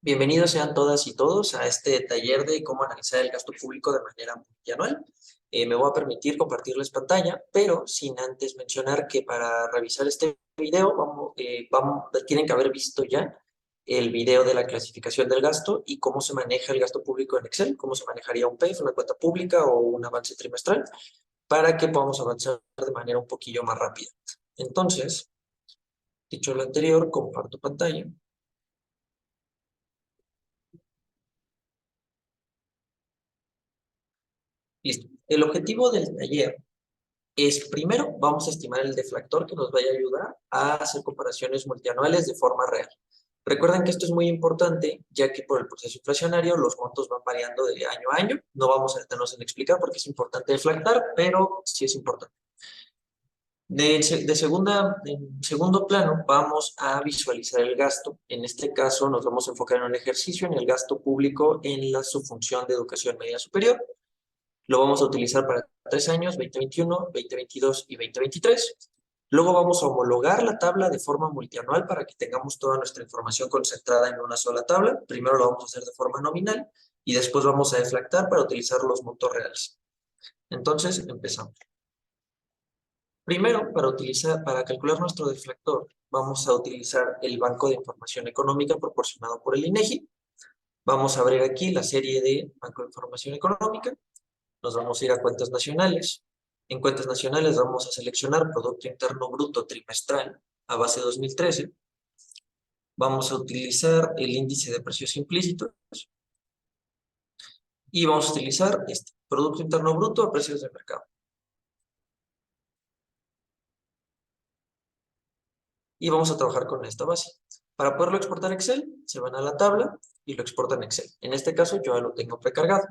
Bienvenidos sean todas y todos a este taller de cómo analizar el gasto público de manera multianual. Me voy a permitir compartirles pantalla, pero sin antes mencionar que para revisar este video tienen que haber visto ya el video de la clasificación del gasto y cómo se maneja el gasto público en Excel, cómo se manejaría un PEF, una cuenta pública o un avance trimestral, para que podamos avanzar de manera un poquillo más rápida. Entonces, dicho lo anterior, comparto pantalla. Listo. El objetivo del taller es, primero, vamos a estimar el deflactor que nos vaya a ayudar a hacer comparaciones multianuales de forma real. Recuerden que esto es muy importante, ya que por el proceso inflacionario los montos van variando de año a año. No vamos a detenernos en explicar porque es importante deflactar, pero sí es importante. En segundo plano, vamos a visualizar el gasto. En este caso, nos vamos a enfocar en un ejercicio, en el gasto público en la subfunción de educación media superior. Lo vamos a utilizar para 3 años, 2021, 2022 y 2023. Luego vamos a homologar la tabla de forma multianual para que tengamos toda nuestra información concentrada en una sola tabla. Primero lo vamos a hacer de forma nominal y después vamos a deflactar para utilizar los montos reales. Entonces, empezamos. Primero, para calcular nuestro deflactor, vamos a utilizar el Banco de Información Económica proporcionado por el INEGI. Vamos a abrir aquí la serie de Banco de Información Económica. Nos vamos a ir a cuentas nacionales. En cuentas nacionales vamos a seleccionar Producto Interno Bruto trimestral a base 2013. Vamos a utilizar el índice de precios implícitos y vamos a utilizar este Producto Interno Bruto a precios de mercado. Y vamos a trabajar con esta base. Para poderlo exportar a Excel, se van a la tabla y lo exportan a Excel. En este caso, yo ya lo tengo precargado.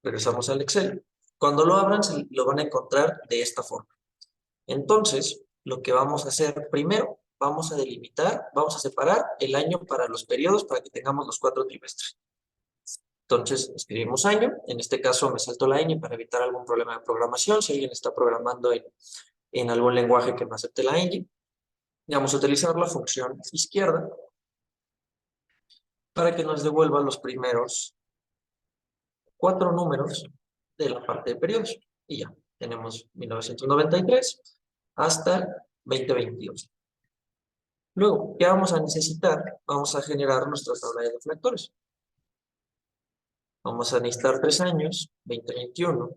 Regresamos al Excel. Cuando lo abran, lo van a encontrar de esta forma. Entonces, lo que vamos a hacer primero, vamos a delimitar, vamos a separar el año para los periodos para que tengamos los 4 trimestres. Entonces, escribimos año, en este caso me salto la ñ para evitar algún problema de programación, si alguien está programando en algún lenguaje que no acepte la ñ. Y vamos a utilizar la función izquierda para que nos devuelva los primeros 4 números de la parte de periodos. Y ya, tenemos 1993 hasta 2022. Luego, ¿qué vamos a necesitar? Vamos a generar nuestra tabla de deflectores. Vamos a necesitar 3 años, 2021,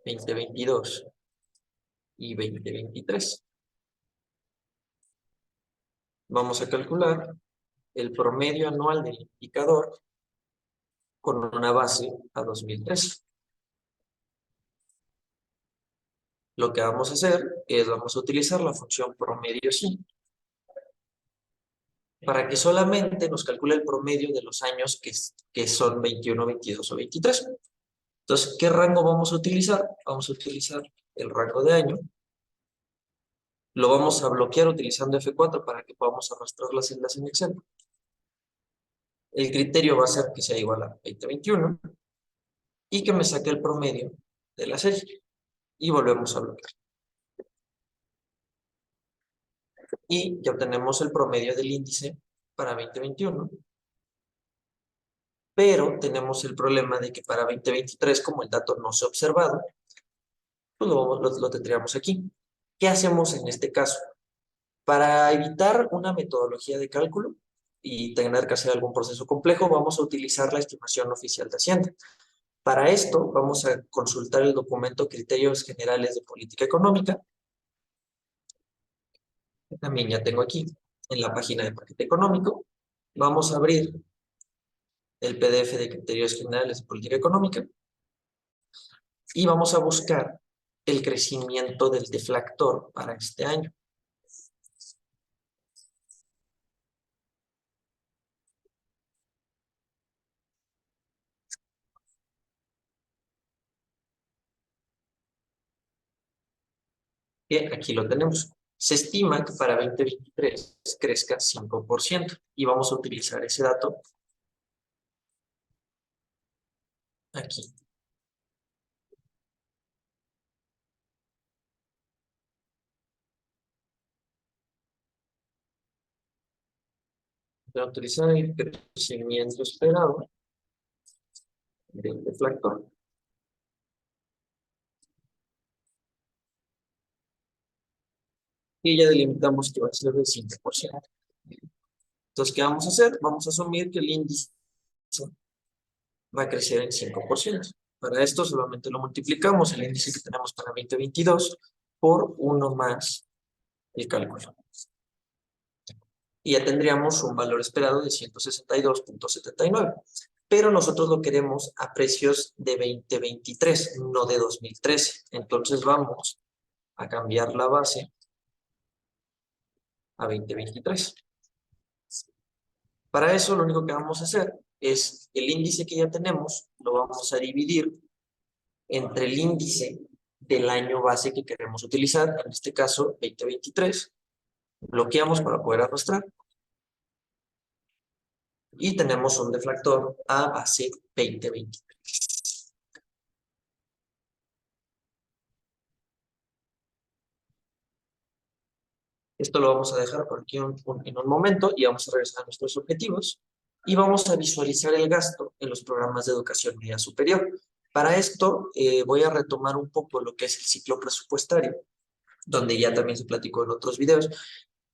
2022 y 2023. Vamos a calcular el promedio anual del indicador con una base a 2013. Lo que vamos a hacer es, vamos a utilizar la función promedio sí, para que solamente nos calcule el promedio de los años que son 21, 22 o 23. Entonces, ¿qué rango vamos a utilizar? Vamos a utilizar el rango de año. Lo vamos a bloquear utilizando F4 para que podamos arrastrar las celdas en Excel. El criterio va a ser que sea igual a 2021 y que me saque el promedio de la serie. Y volvemos a bloquear. Y ya obtenemos el promedio del índice para 2021. Pero tenemos el problema de que para 2023, como el dato no se ha observado, pues lo tendríamos aquí. ¿Qué hacemos en este caso? Para evitar una metodología de cálculo y tener que hacer algún proceso complejo, vamos a utilizar la estimación oficial de Hacienda. Para esto, vamos a consultar el documento Criterios Generales de Política Económica. También ya tengo aquí, en la página de paquete económico. Vamos a abrir el PDF de Criterios Generales de Política Económica y vamos a buscar el crecimiento del deflactor para este año. Bien, aquí lo tenemos. Se estima que para 2023 crezca 5% y vamos a utilizar ese dato aquí. Voy a utilizar el crecimiento esperado del deflactor. Y ya delimitamos que va a ser del 5%. Entonces, ¿qué vamos a hacer? Vamos a asumir que el índice va a crecer en 5%. Para esto solamente lo multiplicamos, el índice que tenemos para 2022, por 1 más el cálculo. Y ya tendríamos un valor esperado de 162.79. Pero nosotros lo queremos a precios de 2023, no de 2013. Entonces vamos a cambiar la base a 2023. Para eso lo único que vamos a hacer es el índice que ya tenemos, lo vamos a dividir entre el índice del año base que queremos utilizar, en este caso 2023, bloqueamos para poder arrastrar y tenemos un deflactor a base 2023. Esto lo vamos a dejar por aquí en un momento y vamos a regresar a nuestros objetivos y vamos a visualizar el gasto en los programas de educación media superior. Para esto voy a retomar un poco lo que es el ciclo presupuestario, donde ya también se platicó en otros videos,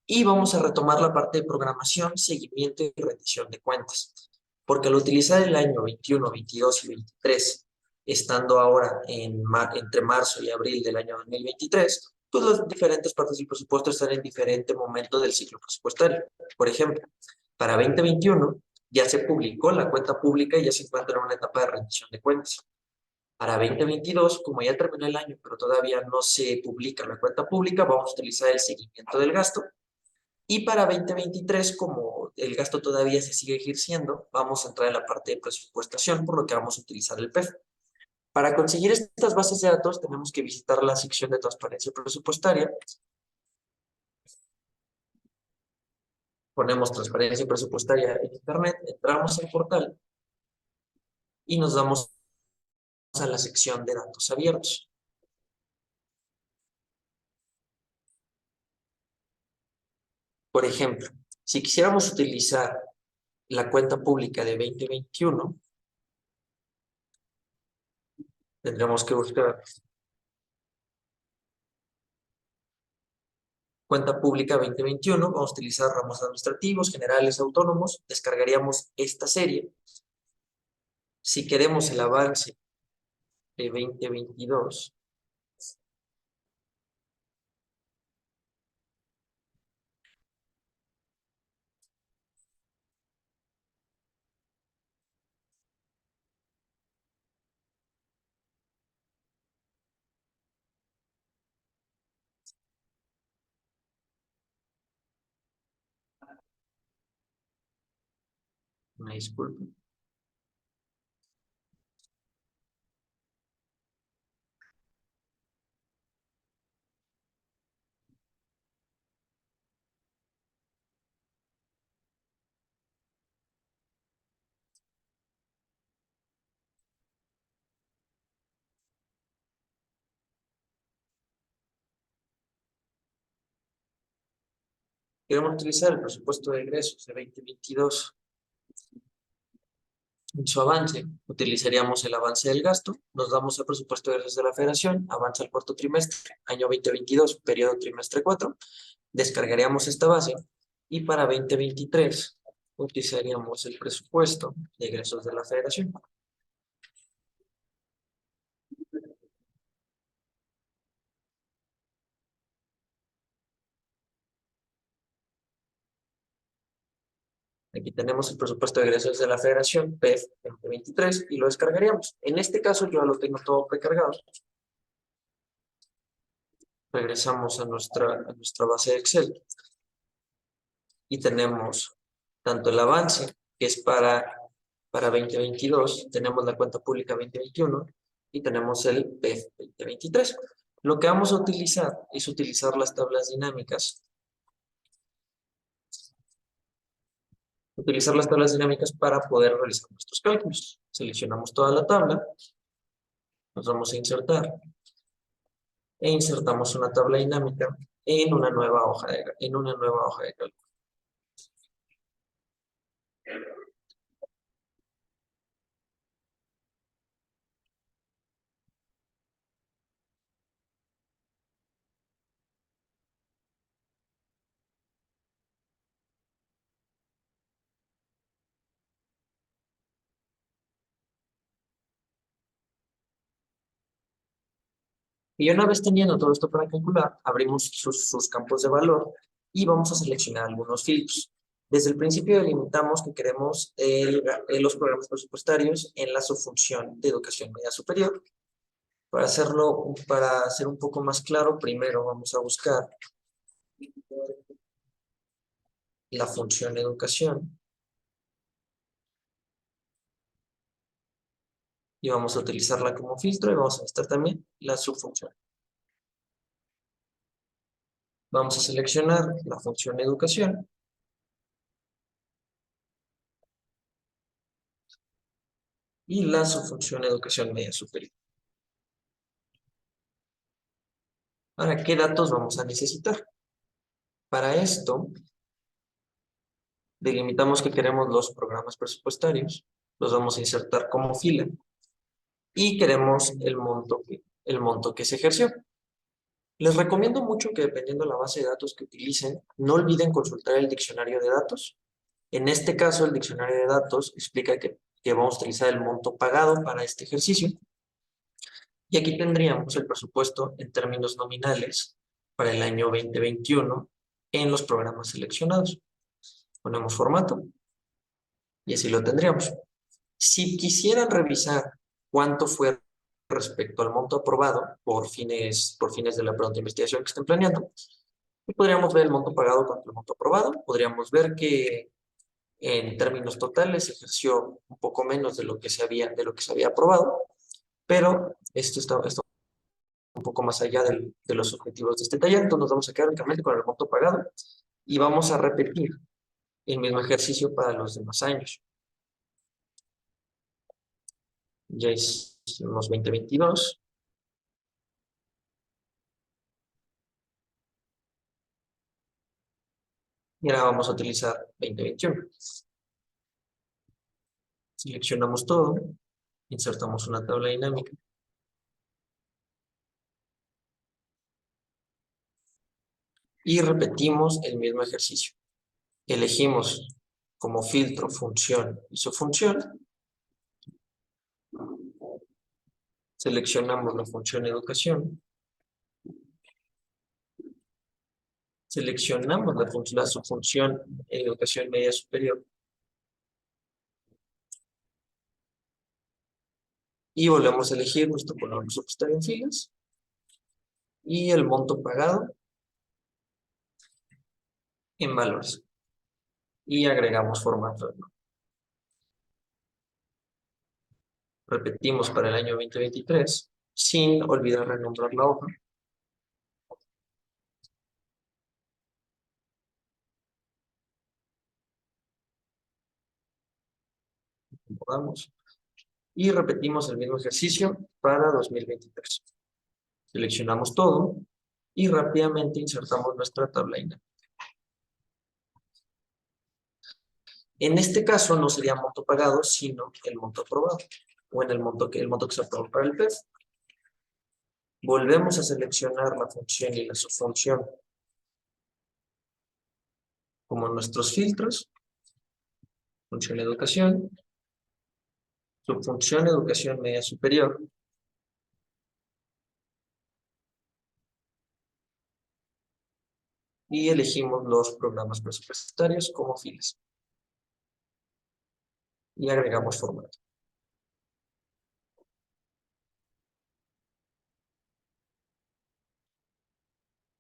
y vamos a retomar la parte de programación, seguimiento y rendición de cuentas. Porque al utilizar el año 21, 22 y 23, estando ahora entre marzo y abril del año 2023, pues las diferentes partes del presupuesto están en diferente momento del ciclo presupuestario. Por ejemplo, para 2021 ya se publicó la cuenta pública y ya se encuentra en una etapa de rendición de cuentas. Para 2022, como ya terminó el año, pero todavía no se publica la cuenta pública, vamos a utilizar el seguimiento del gasto. Y para 2023, como el gasto todavía se sigue ejerciendo, vamos a entrar en la parte de presupuestación, por lo que vamos a utilizar el PEF. Para conseguir estas bases de datos, tenemos que visitar la sección de transparencia presupuestaria. Ponemos transparencia presupuestaria en Internet, entramos al portal y nos damos a la sección de datos abiertos. Por ejemplo, si quisiéramos utilizar la cuenta pública de 2021, tendremos que buscar cuenta pública 2021, vamos a utilizar ramos administrativos, generales, autónomos, descargaríamos esta serie. Si queremos el avance de 2022, me disculpen. Queremos utilizar el presupuesto de egresos de 2022. En su avance, utilizaríamos el avance del gasto, nos damos el presupuesto de egresos de la Federación, avance al cuarto trimestre, año 2022, periodo trimestre 4, descargaríamos esta base y para 2023 utilizaríamos el presupuesto de egresos de la Federación. Aquí tenemos el presupuesto de egresos de la Federación, PEF 2023, y lo descargaríamos. En este caso yo lo tengo todo precargado. Regresamos a nuestra base de Excel y tenemos tanto el avance, que es para 2022, tenemos la cuenta pública 2021 y tenemos el PEF 2023. Lo que vamos a utilizar es utilizar las tablas dinámicas. Utilizar las tablas dinámicas para poder realizar nuestros cálculos. Seleccionamos toda la tabla, nos vamos a insertar e insertamos una tabla dinámica en una nueva hoja de cálculo. Y una vez teniendo todo esto para calcular, abrimos sus campos de valor y vamos a seleccionar algunos filtros. Desde el principio delimitamos que queremos los programas presupuestarios en la subfunción de educación media superior. Para hacer un poco más claro, primero vamos a buscar la función educación y vamos a utilizarla como filtro y vamos a necesitar también la subfunción. Vamos a seleccionar la función educación y la subfunción educación media superior. ¿Para qué datos vamos a necesitar? Para esto, delimitamos que queremos los programas presupuestarios, los vamos a insertar como fila y queremos el monto que se ejerció. Les recomiendo mucho que dependiendo de la base de datos que utilicen, no olviden consultar el diccionario de datos. En este caso, el diccionario de datos explica que vamos a utilizar el monto pagado para este ejercicio. Y aquí tendríamos el presupuesto en términos nominales para el año 2021 en los programas seleccionados. Ponemos formato y así lo tendríamos. Si quisieran revisar cuánto fue respecto al monto aprobado por fines de la pregunta de investigación que estén planeando, podríamos ver el monto pagado contra el monto aprobado. Podríamos ver que en términos totales se ejerció un poco menos de lo que se había aprobado, pero esto un poco más allá de los objetivos de este taller. Entonces nos vamos a quedar únicamente con el monto pagado y vamos a repetir el mismo ejercicio para los demás años. Ya hicimos 2022. Y ahora vamos a utilizar 2021. Seleccionamos todo, insertamos una tabla dinámica y repetimos el mismo ejercicio. Elegimos como filtro función y subfunción. Seleccionamos la función educación. Seleccionamos la subfunción educación media superior. Y volvemos a elegir nuestro programa presupuestario en filas. Y el monto pagado en valores. Y agregamos formato. Repetimos para el año 2023, sin olvidar renombrar la hoja. Acomodamos. Y repetimos el mismo ejercicio para 2023. Seleccionamos todo y rápidamente insertamos nuestra tabla dinámica. En este caso no sería monto pagado, sino el monto aprobado, o en el monto que se aprobó para el PEF. Volvemos a seleccionar la función y la subfunción como nuestros filtros. Función educación, subfunción educación media superior, y elegimos los programas presupuestarios como filas. Y agregamos formato.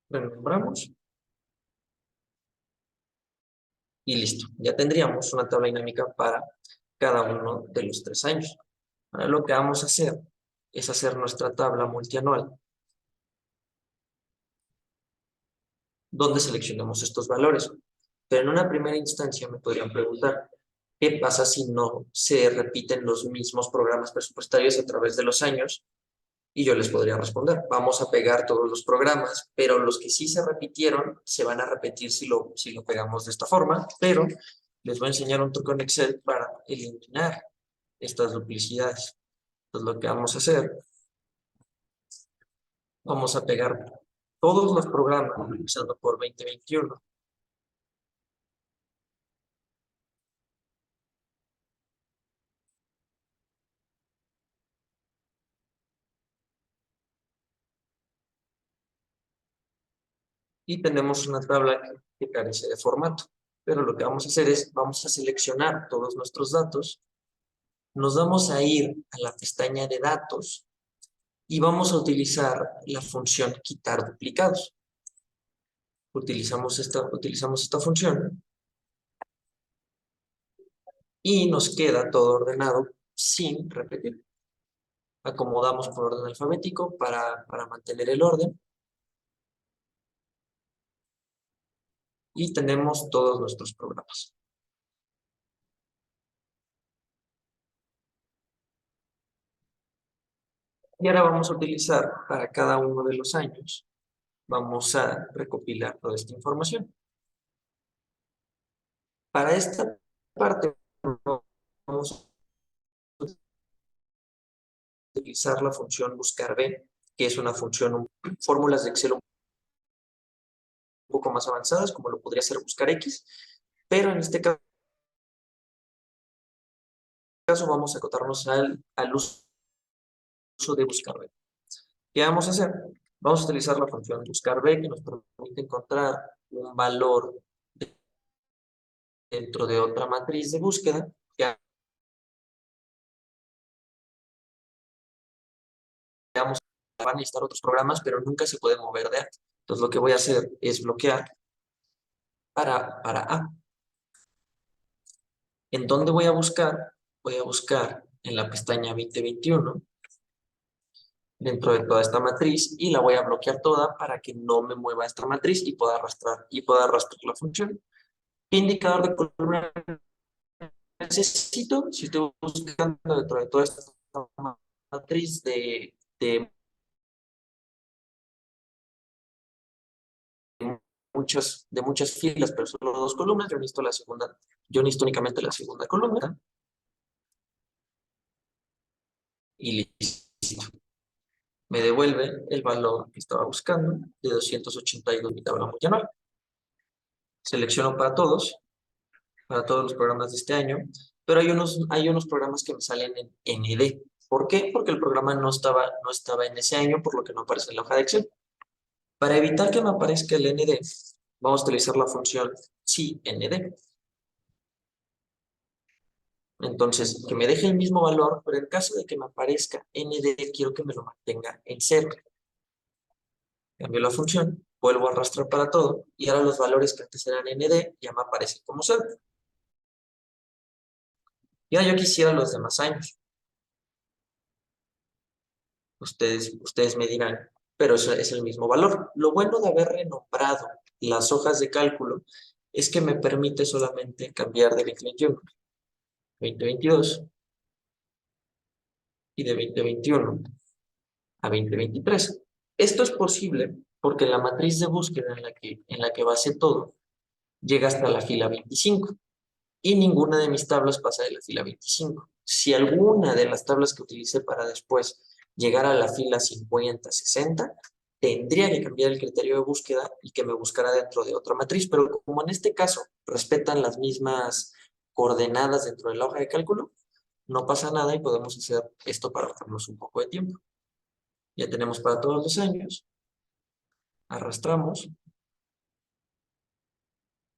Renombramos. Y listo. Ya tendríamos una tabla dinámica para cada uno de los 3 años. Ahora lo que vamos a hacer es hacer nuestra tabla multianual, donde seleccionamos estos valores. Pero en una primera instancia me podrían preguntar, ¿qué pasa si no se repiten los mismos programas presupuestarios a través de los años? Y yo les podría responder, vamos a pegar todos los programas, pero los que sí se repitieron, se van a repetir si lo pegamos de esta forma, pero Les voy a enseñar un truco en Excel para eliminar estas duplicidades. Entonces, lo que vamos a hacer, vamos a pegar todos los programas, empezando por 2021. Y tenemos una tabla que carece de formato. Pero lo que vamos a hacer es, vamos a seleccionar todos nuestros datos, nos vamos a ir a la pestaña de datos y vamos a utilizar la función quitar duplicados. Utilizamos esta función y nos queda todo ordenado sin repetir. Acomodamos por orden alfabético para mantener el orden. Y tenemos todos nuestros programas. Y ahora vamos a utilizar para cada uno de los años, vamos a recopilar toda esta información. Para esta parte vamos a utilizar la función buscar B, que es una función, fórmulas de Excel un poco más avanzadas, como lo podría ser buscar X, pero en este caso vamos a acotarnos al uso de buscar B. ¿Qué vamos a hacer? Vamos a utilizar la función buscar B, que nos permite encontrar un valor dentro de otra matriz de búsqueda, que vamos a necesitar otros programas, pero nunca se puede mover de A. Entonces lo que voy a hacer es bloquear para A. ¿En dónde voy a buscar? Voy a buscar en la pestaña 2021, dentro de toda esta matriz, y la voy a bloquear toda para que no me mueva esta matriz y pueda arrastrar la función. ¿Qué indicador de columna necesito? Si estoy buscando dentro de toda esta matriz de muchas filas, pero solo dos columnas, yo necesito la segunda, yo necesito únicamente la segunda columna y listo. Me devuelve el valor que estaba buscando de 282 mi tabla multianual. Selecciono para todos los programas de este año, pero hay unos programas que me salen en ND. ¿Por qué? Porque el programa no estaba en ese año, por lo que no aparece en la hoja de Excel. Para evitar que me aparezca el ND, vamos a utilizar la función si ND. Entonces, que me deje el mismo valor, pero en caso de que me aparezca ND, quiero que me lo mantenga en cero. Cambio la función, vuelvo a arrastrar para todo, y ahora los valores que antes eran ND ya me aparecen como cero. Ya yo quisiera los demás años. Ustedes me dirán, pero eso es el mismo valor. Lo bueno de haber renombrado las hojas de cálculo es que me permite solamente cambiar de 2021, 2022 y de 2021 a 2023. Esto es posible porque la matriz de búsqueda en la que base todo llega hasta la fila 25 y ninguna de mis tablas pasa de la fila 25. Si alguna de las tablas que utilicé para después llegar a la fila 50, 60, tendría que cambiar el criterio de búsqueda y que me buscara dentro de otra matriz, pero como en este caso respetan las mismas coordenadas dentro de la hoja de cálculo, no pasa nada y podemos hacer esto para ahorrarnos un poco de tiempo. Ya tenemos para todos los años, arrastramos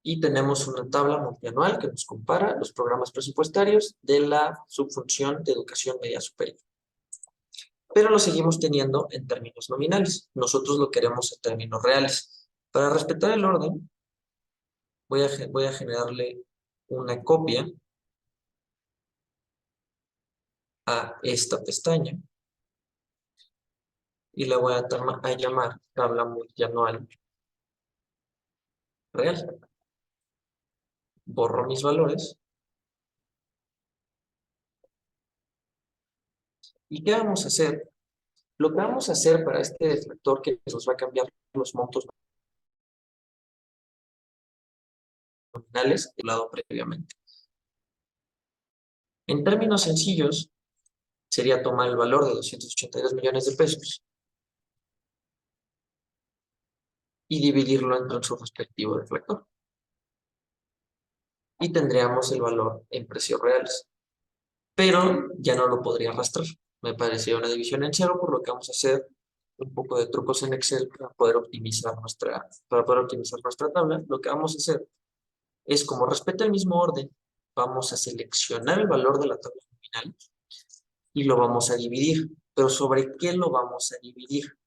y tenemos una tabla multianual que nos compara los programas presupuestarios de la subfunción de educación media superior. Pero lo seguimos teniendo en términos nominales. Nosotros lo queremos en términos reales. Para respetar el orden, voy a generarle una copia a esta pestaña y la voy a llamar tabla multianual real. Borro mis valores. ¿Y qué vamos a hacer? Lo que vamos a hacer para este deflector que nos va a cambiar los montos nominales hablado previamente. En términos sencillos, sería tomar el valor de 282 millones de pesos y dividirlo entre su respectivo deflector. Y tendríamos el valor en precios reales. Pero ya no lo podría arrastrar. Me parecía una división en cero, por lo que vamos a hacer un poco de trucos en Excel para poder optimizar nuestra tabla. Lo que vamos a hacer es, como respeta el mismo orden, vamos a seleccionar el valor de la tabla nominal y lo vamos a dividir. Pero ¿sobre qué lo vamos a dividir?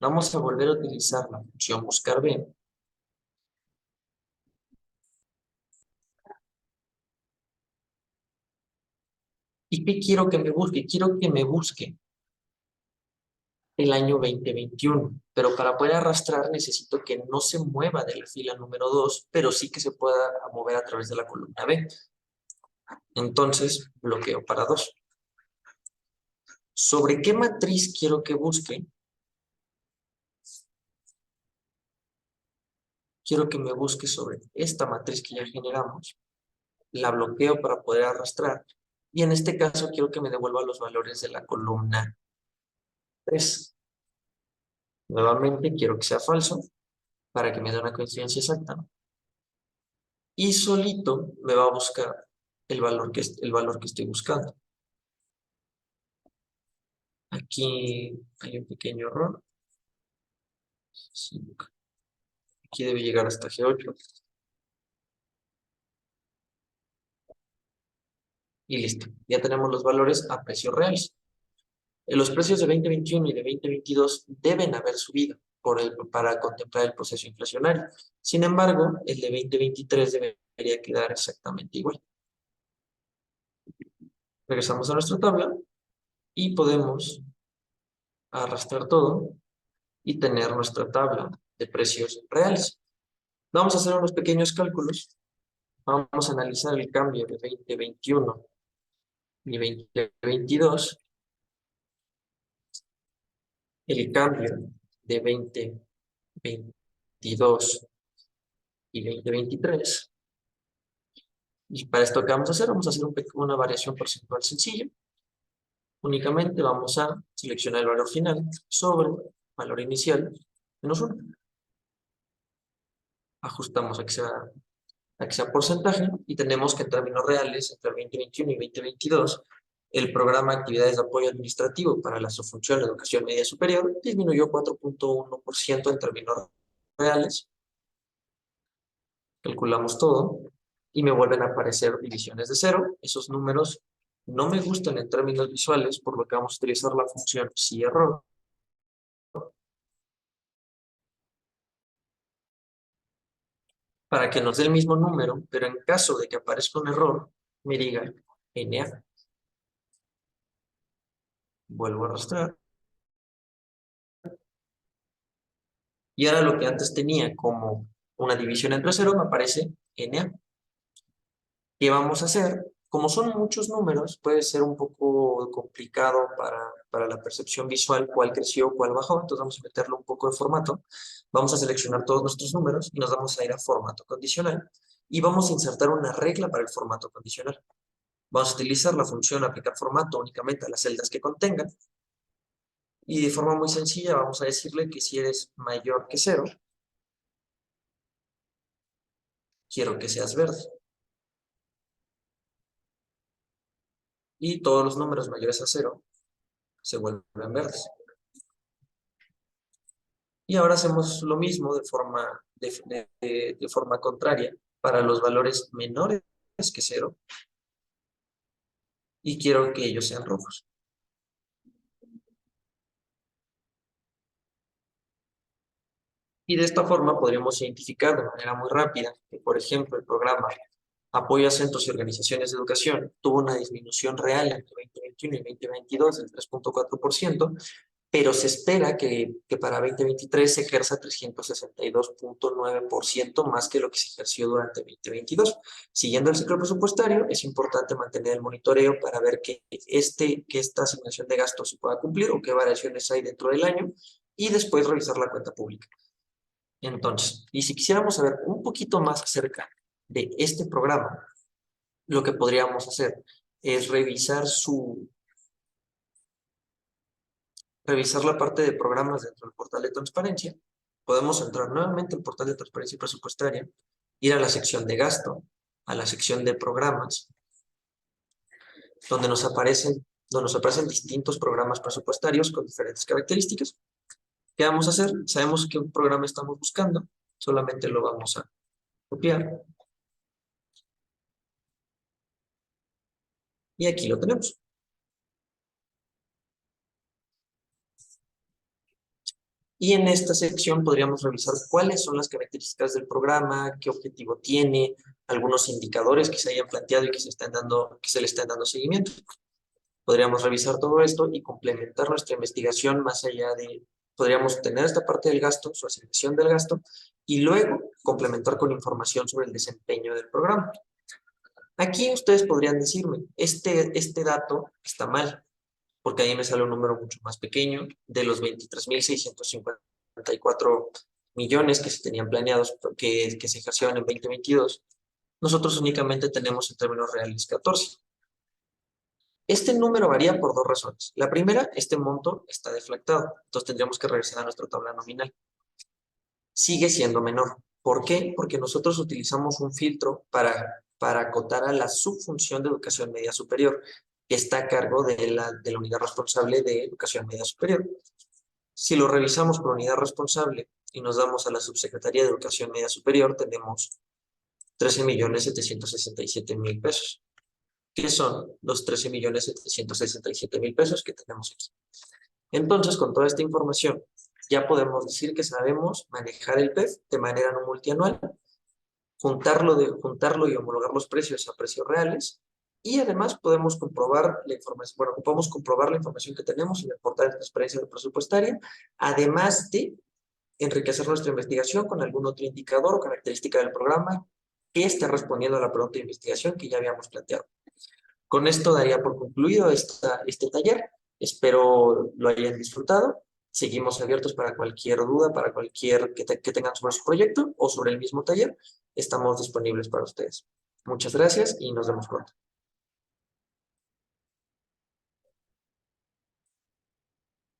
Vamos a volver a utilizar la función buscar B. ¿Y qué quiero que me busque? Quiero que me busque el año 2021, pero para poder arrastrar necesito que no se mueva de la fila número 2, pero sí que se pueda mover a través de la columna B. Entonces, bloqueo para 2. ¿Sobre qué matriz quiero que busque? Quiero que me busque sobre esta matriz que ya generamos. La bloqueo para poder arrastrar. Y en este caso quiero que me devuelva los valores de la columna 3. Nuevamente quiero que sea falso para que me dé una coincidencia exacta. Y solito me va a buscar el valor que estoy buscando. Aquí hay un pequeño error. Aquí debe llegar hasta G8. Y listo. Ya tenemos los valores a precios reales. Los precios de 2021 y de 2022 deben haber subido para contemplar el proceso inflacionario. Sin embargo, el de 2023 debería quedar exactamente igual. Regresamos a nuestra tabla y podemos arrastrar todo y tener nuestra tabla de precios reales. Vamos a hacer unos pequeños cálculos. Vamos a analizar el cambio de 2021 y 2022, el cambio de 2022 y 2023. Y para esto, ¿qué vamos a hacer? Vamos a hacer una variación porcentual sencilla. Únicamente vamos a seleccionar el valor final sobre el valor inicial menos 1. Ajustamos a que sea porcentaje y tenemos que en términos reales, entre 2021 y 2022, el programa Actividades de Apoyo Administrativo para la subfunción Educación Media Superior disminuyó 4.1% en términos reales. Calculamos todo y me vuelven a aparecer divisiones de cero. Esos números no me gustan en términos visuales, por lo que vamos a utilizar la función si error para que nos dé el mismo número, pero en caso de que aparezca un error, me diga NA. Vuelvo a arrastrar. Y ahora lo que antes tenía como una división entre cero me aparece NA. ¿Qué vamos a hacer? Como son muchos números, puede ser un poco complicado para la percepción visual cuál creció, cuál bajó, entonces vamos a meterle un poco de formato. Vamos a seleccionar todos nuestros números y nos vamos a ir a formato condicional y vamos a insertar una regla para el formato condicional. Vamos a utilizar la función aplicar formato únicamente a las celdas que contengan y de forma muy sencilla vamos a decirle que si eres mayor que 0, quiero que seas verde. Y todos los números mayores a 0 se vuelven verdes. Y ahora hacemos lo mismo de forma contraria para los valores menores que 0 y quiero que ellos sean rojos. Y de esta forma podríamos identificar de manera muy rápida que, por ejemplo, el programa Apoyo a Centros y Organizaciones de Educación tuvo una disminución real entre 2021 y 2022 del 3.4%, pero se espera que para 2023 se ejerza 362.9% más que lo que se ejerció durante 2022. Siguiendo el ciclo presupuestario, es importante mantener el monitoreo para ver que esta asignación de gastos se pueda cumplir o qué variaciones hay dentro del año y después revisar la cuenta pública. Entonces, y si quisiéramos saber un poquito más acerca de este programa, lo que podríamos hacer es revisar la parte de programas dentro del portal de transparencia. Podemos entrar nuevamente al portal de transparencia presupuestaria, ir a la sección de gasto, a la sección de programas, donde nos aparecen distintos programas presupuestarios con diferentes características. ¿Qué vamos a hacer? Sabemos qué programa estamos buscando, solamente lo vamos a copiar y aquí lo tenemos. Y en esta sección podríamos revisar cuáles son las características del programa, qué objetivo tiene, algunos indicadores que se hayan planteado y que se le están dando seguimiento. Podríamos revisar todo esto y complementar nuestra investigación más allá de, podríamos tener esta parte del gasto, su asignación del gasto, y luego complementar con información sobre el desempeño del programa. Aquí ustedes podrían decirme, este dato está mal, porque ahí me sale un número mucho más pequeño de los 23.654 millones que se tenían planeados, que se ejercieron en 2022. Nosotros únicamente tenemos en términos reales 14. Este número varía por dos razones. La primera, este monto está deflactado, entonces tendríamos que regresar a nuestra tabla nominal. Sigue siendo menor. ¿Por qué? Porque nosotros utilizamos un filtro para acotar a la subfunción de educación media superior, que está a cargo de la unidad responsable de educación media superior. Si lo revisamos por unidad responsable y nos damos a la subsecretaría de educación media superior, tenemos 13.767.000 pesos. ¿Qué son los 13.767.000 pesos que tenemos aquí? Entonces, con toda esta información, ya podemos decir que sabemos manejar el PEF de manera no multianual, juntarlo y homologar los precios a precios reales, y además podemos comprobar la información, bueno, podemos comprobar la información que tenemos en el portal de transparencia presupuestaria, además de enriquecer nuestra investigación con algún otro indicador o característica del programa que esté respondiendo a la pregunta de investigación que ya habíamos planteado. Con esto daría por concluido este taller. Espero lo hayan disfrutado. Seguimos abiertos para cualquier duda, para cualquier que tengan sobre su proyecto o sobre el mismo taller. Estamos disponibles para ustedes. Muchas gracias y nos vemos pronto.